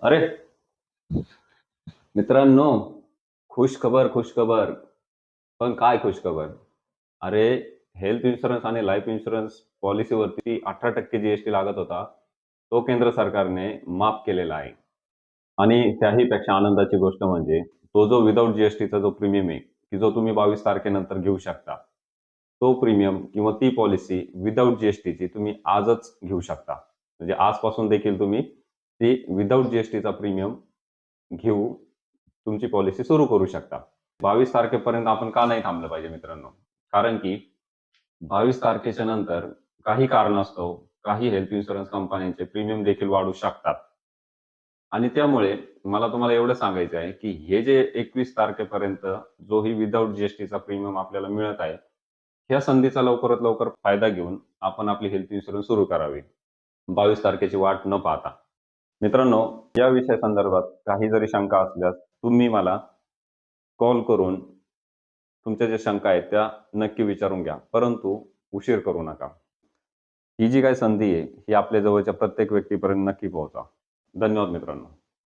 अरे मित्रांनो, खुश खबर, खुश खबर. पण काय खुश खबर? अरे, हेल्थ इन्शुरन्स आणि लाईफ इन्शुरन्स पॉलिसीवरती 18% जी-एस-टी लागत होता, तो केंद्र सरकारने माफ केलेला आहे. आणि त्याही पेक्षा आनंदाची गोष्ट म्हणजे तो जो विदाऊट जी-एस-टीचा जो प्रीमियम आहे, की जो तुम्ही 22 तारखेनंतर घेऊ शकता. तो प्रीमियम किंवा ती पॉलिसी विदाऊट जी-एस-टीची तुम्ही आजच घेऊ शकता. म्हणजे आजपासून देखील तुम्ही ती विदाऊट जी-एस-टीचा प्रीमियम घेऊ तुमची पॉलिसी सुरू करू शकता. 22 तारखेपर्यंत आपण का नाही थांबलं पाहिजे मित्रांनो? कारण की 22 तारखेच्या नंतर काही कारणास्तव काही हेल्थ इन्शुरन्स कंपन्यांचे प्रीमियम देखील वाढू शकतात. आणि त्यामुळे मला तुम्हाला एवढं सांगायचं आहे, की हे जे 21 तारखेपर्यंत जो ही विदाऊट जी-एस-टीचा प्रीमियम आपल्याला मिळत आहे, ह्या संधीचा लवकरात लवकर फायदा घेऊन आपण आपली हेल्थ इन्शुरन्स सुरू करावी. 22 तारखेची वाट न पाहता. मित्रांनो, या विषयासंदर्भात काही जरी शंका असल्यास तुम्ही मला कॉल करून तुमच्या ज्या शंका आहेत त्या नक्की विचारून घ्या. परंतु उशीर करू नका. ही जी काही संधी आहे, ही आपल्या जवळच्या प्रत्येक व्यक्तीपर्यंत नक्की पोहोचवा. धन्यवाद मित्रांनो.